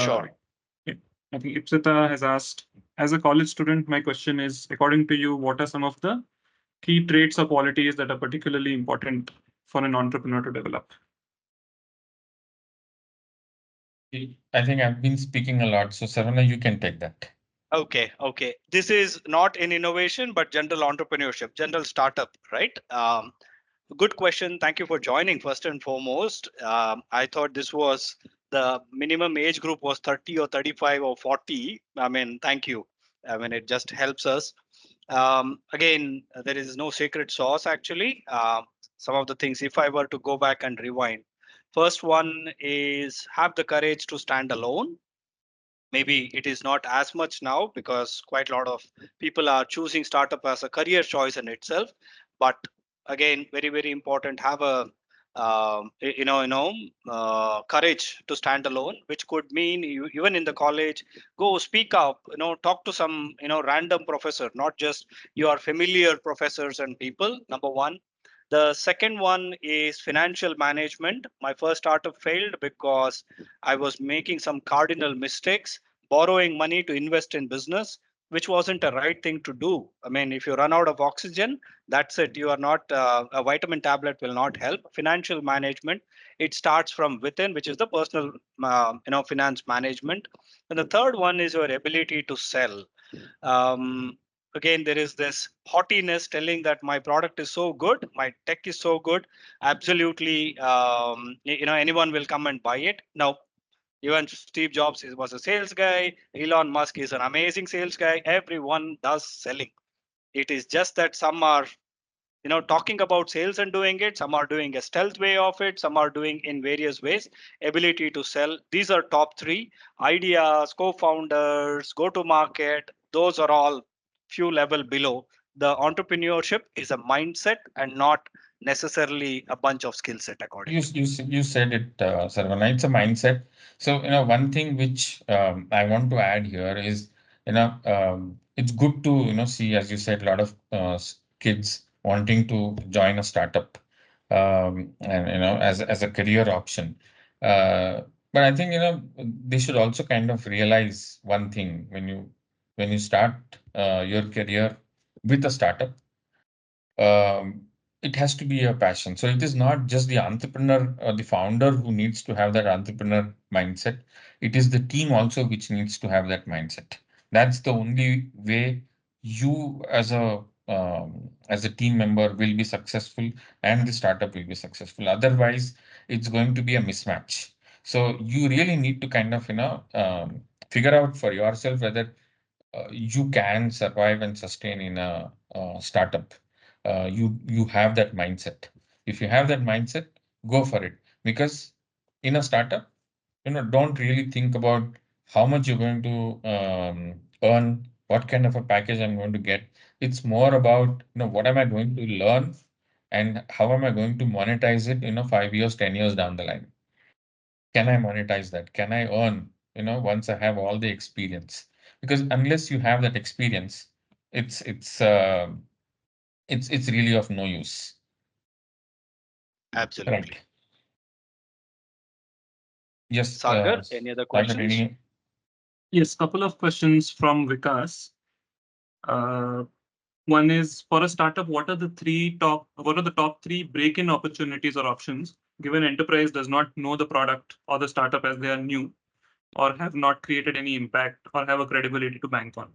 Yeah. I think Ipsita has asked, as a college student, my question is, according to you, what are some of the key traits or qualities that are particularly important for an entrepreneur to develop? I think I've been speaking a lot. So, Saravana, you can take that. Okay. This is not in innovation, but general entrepreneurship, general startup, right? Good question. Thank you for joining. First and foremost, I thought this was the minimum age group was 30 or 35 or 40. I mean, thank you. I mean, it just helps us. Again, there is no secret sauce actually. Some of the things, if I were to go back and rewind, first one is have the courage to stand alone. Maybe it is not as much now because quite a lot of people are choosing startup as a career choice in itself. But again, very very important, have a courage to stand alone, which could mean you even in the college, go speak up, talk to some random professor, not just your familiar professors and people. Number one. The second one is financial management. My first startup failed because I was making some cardinal mistakes, borrowing money to invest in business, which wasn't the right thing to do. I mean, if you run out of oxygen, that's it. You are not, a vitamin tablet will not help. Financial management, it starts from within, which is the personal, finance management. And the third one is your ability to sell. Um, Again, there is this haughtiness telling that my product is so good, my tech is so good, absolutely, anyone will come and buy it. Now, even Steve Jobs was a sales guy. Elon Musk is an amazing sales guy. Everyone does selling. It is just that some are, talking about sales and doing it. Some are doing a stealth way of it. Some are doing in various ways. Ability to sell. These are top three. Ideas, co-founders, go-to-market. Those are all few level below. The entrepreneurship is a mindset and not necessarily a bunch of skill set according to me. You said it, Sarvana. It's a mindset. So, one thing which I want to add here is, it's good to see, as you said, a lot of kids wanting to join a startup, and as a career option. Uh, but I think they should also kind of realize one thing when you start your career with a startup. um, it has to be a passion. So it is not just the entrepreneur or the founder who needs to have that entrepreneur mindset. It is the team also which needs to have that mindset. That's the only way you as a team member will be successful and the startup will be successful. Otherwise, it's going to be a mismatch. So you really need to kind of figure out for yourself whether you can survive and sustain in a startup. You have that mindset. If you have that mindset, go for it. Because in a startup, don't really think about how much you're going to earn, what kind of a package I'm going to get. It's more about what am I going to learn and how am I going to monetize it 5 years, 10 years down the line. Can I monetize that? Can I earn, once I have all the experience? Because unless you have that experience, it's it's uh, it's really of no use. Absolutely. Right. Yes, Sagar, any other Sagar, questions? any? Yes, couple of questions from Vikas. Uh, One is for a startup, what are the top three break-in opportunities or options given enterprise does not know the product or the startup as they are new or have not created any impact or have a credibility to bank on?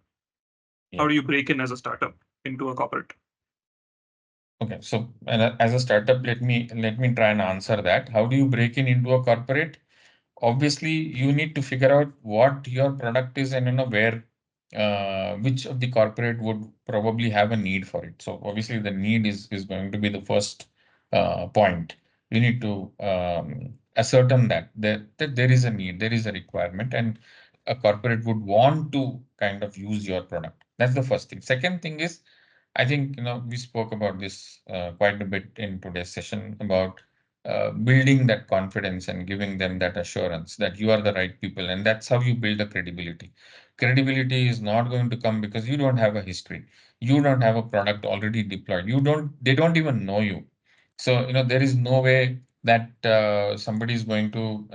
Yeah. How do you break in as a startup into a corporate? Okay. So, as a startup, let me try and answer that. How do you break in into a corporate? Obviously you need to figure out what your product is and where which of the corporate would probably have a need for it. So obviously the need is going to be the first point. You need to ascertain that there is a need, there is a requirement, and a corporate would want to kind of use your product. That's the first thing. Second thing is, I think we spoke about this quite a bit in today's session about building that confidence and giving them that assurance that you are the right people, and that's how you build a credibility. Credibility is not going to come because you don't have a history, you don't have a product already deployed, they don't even know you. So there is no way that somebody is going to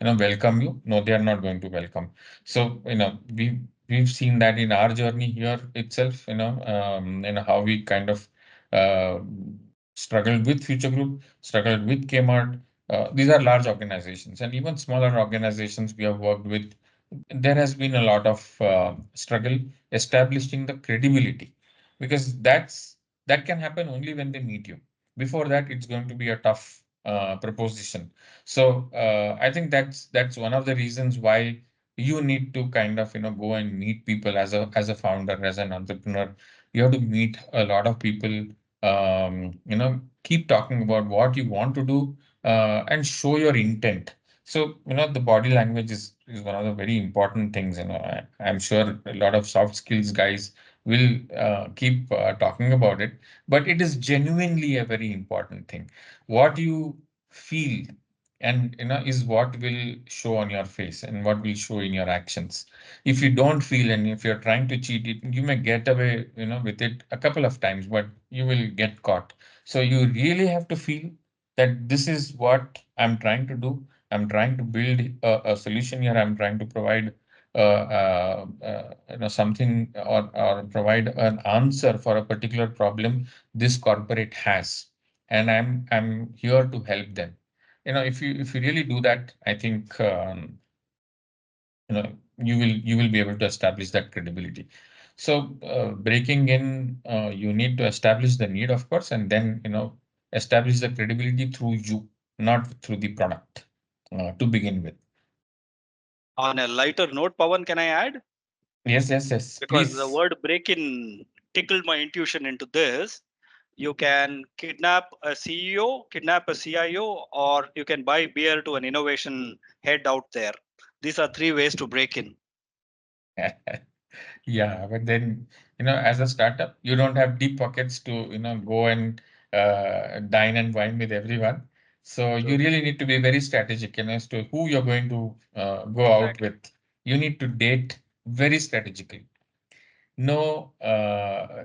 welcome you. No, they are not going to welcome. So we've seen that in our journey here itself, how we kind of uh, struggled with Future Group, struggled with Kmart. These are large organizations, and even smaller organizations we have worked with. There has been a lot of struggle establishing the credibility, because that can happen only when they meet you. Before that, it's going to be a tough proposition. So I think that's one of the reasons why you need to kind of go and meet people as a founder, as an entrepreneur. You have to meet a lot of people. Keep talking about what you want to do, and show your intent. So the body language is one of the very important things. I'm sure a lot of soft skills guys will keep talking about it, but it is genuinely a very important thing. What you feel and is what will show on your face and what will show in your actions. If you don't feel, and if you're trying to cheat it, you may get away with it a couple of times, but you will get caught. So you really have to feel that this is what I'm trying to do. I'm trying to build a solution here. I'm trying to provide something, or provide an answer for a particular problem this corporate has, and I'm here to help them. If you really do that, I think you will be able to establish that credibility. So breaking in, you need to establish the need, of course, and then establish the credibility through you, not through the product, to begin with. On a lighter note, Pavan, can I add? Yes, yes, yes, Because the please. word break in tickled my intuition into this. You can kidnap a CEO, kidnap a CIO, or you can buy beer to an innovation head out there. These are three ways to break in. Yeah, but then, as a startup, you don't have deep pockets to, go and dine and wine with everyone. So you True. really need to be very strategic, as to who you're going to go out Exactly. with. You need to date very strategically. no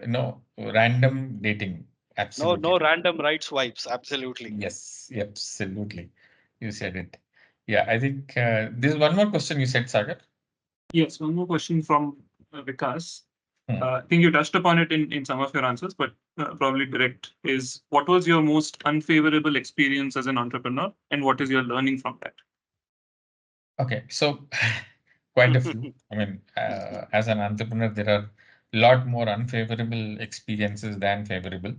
no random dating. No Absolutely. random right swipes. Absolutely. Yes, absolutely. You said it. Yeah, I think there's one more question you said, Sagar. Yes, one more question from Vikas. Hmm. I think you touched upon it in some of your answers, but probably direct is what was your most unfavorable experience as an entrepreneur, and what is your learning from that? Okay, so quite a few. I mean, as an entrepreneur, there are a lot more unfavorable experiences than favorable,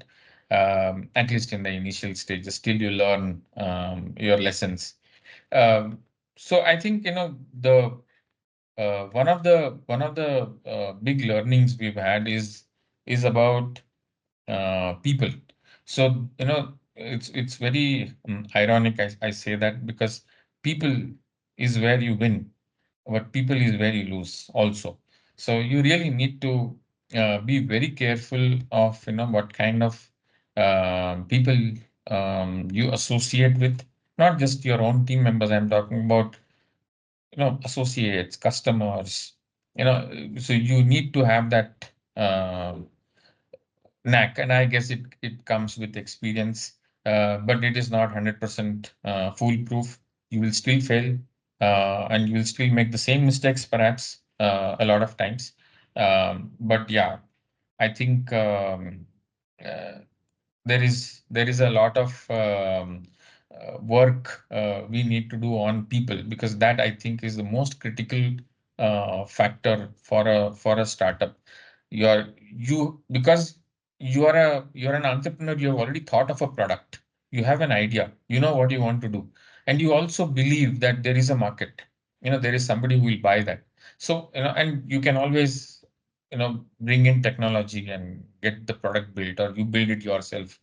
at least in the initial stages. Still, you learn your lessons. Um, so I think the one of the big learnings we've had is about people. So it's very ironic. I say that because people is where you win, but people is where you lose also. So you really need to be very careful of what kind of people you associate with, not just your own team members. I'm talking about associates, customers. So you need to have that knack, and I guess it comes with experience, but it is not 100% foolproof. You will still fail, and you will still make the same mistakes, perhaps a lot of times. But yeah, I think uh, there is a lot of work we need to do on people, because that I think is the most critical factor for a startup. Because you're an entrepreneur, you have already thought of a product, you have an idea, you know what you want to do, and you also believe that there is a market. There is somebody who will buy that. So and you can always bring in technology and get the product built, or you build it yourself,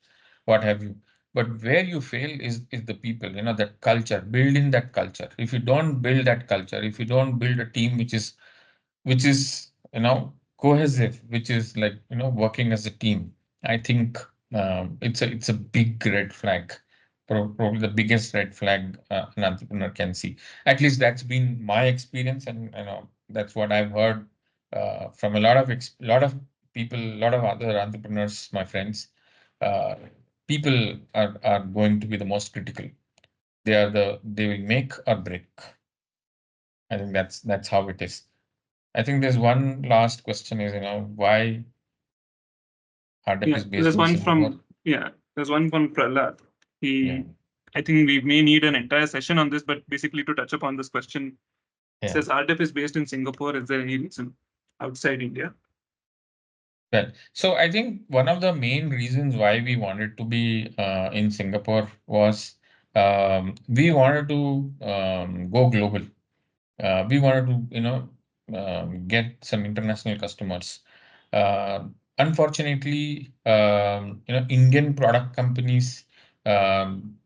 what have you. But where you fail is the people, that culture. Build in that culture. If you don't build that culture, if you don't build a team which is cohesive, which is like working as a team, I think it's a big red flag. Probably the biggest red flag an entrepreneur can see. At least that's been my experience, and that's what I've heard from a lot of people, a lot of other entrepreneurs, my friends. uh, People are going to be the most critical. They will make or break. I think that's how it is. I think there's one last question is, why RDEP Yeah, is based in Singapore. there's one from Prahlad. Yeah, I think we may need an entire session on this, but basically to touch upon this question, it yeah. says RDEP is based in Singapore. Is there any reason outside India? Well, so I think one of the main reasons why we wanted to be in Singapore was we wanted to go global. We wanted to, get some international customers. Uh, Unfortunately, Indian product companies, um,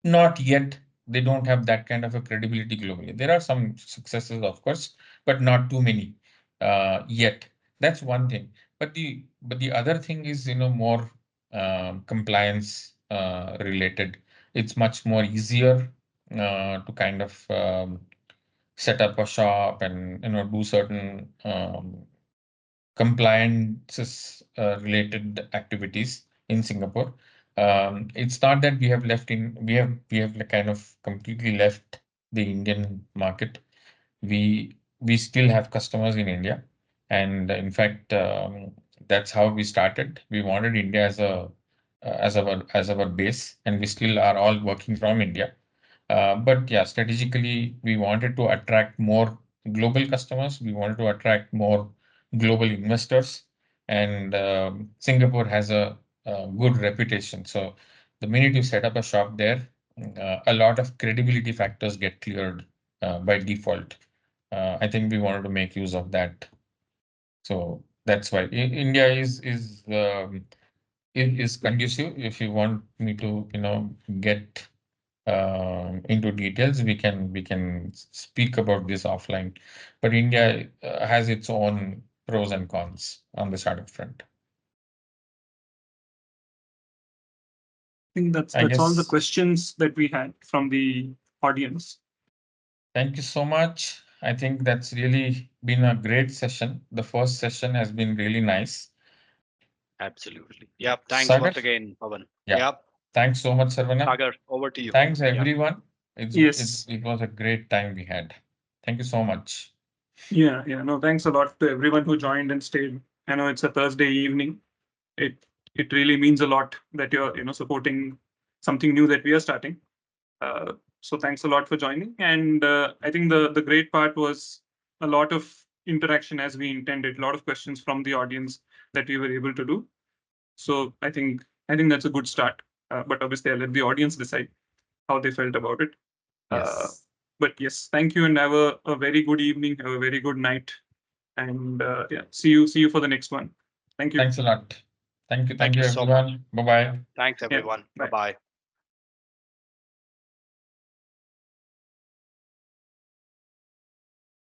not yet. They don't have that kind of a credibility globally. There are some successes, of course, but not too many yet. That's one thing. But the other thing is, more compliance related. It's much more easier to kind of set up a shop and do certain compliances related activities in Singapore. It's not that we have like kind of completely left the Indian market. We still have customers in India, and in fact, that's how we started. We wanted India as our base, and we still are all working from India. But yeah, strategically, we wanted to attract more global customers. We wanted to attract more global investors, and Singapore has a good reputation. So the minute you set up a shop there, a lot of credibility factors get cleared by default. I think we wanted to make use of that. So that's why India is conducive. If you want me to, get into details, we can speak about this offline. But India has its own pros and cons on the startup front. I think I that's all the guess. questions that we had from the audience. Thank you so much. I think that's really been a great session. The first session has been really nice. Absolutely. Yep. Thanks Sagar? once again, Pavan. Yeah. Yep. Thanks so much, Saravana. Sagar, over to you. Thanks, Yeah. everyone. Yes. It was a great time we had. Thank you so much. Yeah. No, thanks a lot to everyone who joined and stayed. I know it's a Thursday evening. It really means a lot that you're supporting something new that we are starting. So thanks a lot for joining. And I think the great part was a lot of interaction as we intended. A lot of questions from the audience that we were able to do. So I think that's a good start. But obviously, I'll let the audience decide how they felt about it. Yes. But yes, thank you, and have a very good evening. Have a very good night, and yeah, see you for the next one. Thank you. Thanks a lot. Thank you. Thank you so much. Everyone. Bye bye. Thanks, Yeah, everyone. bye. Bye bye.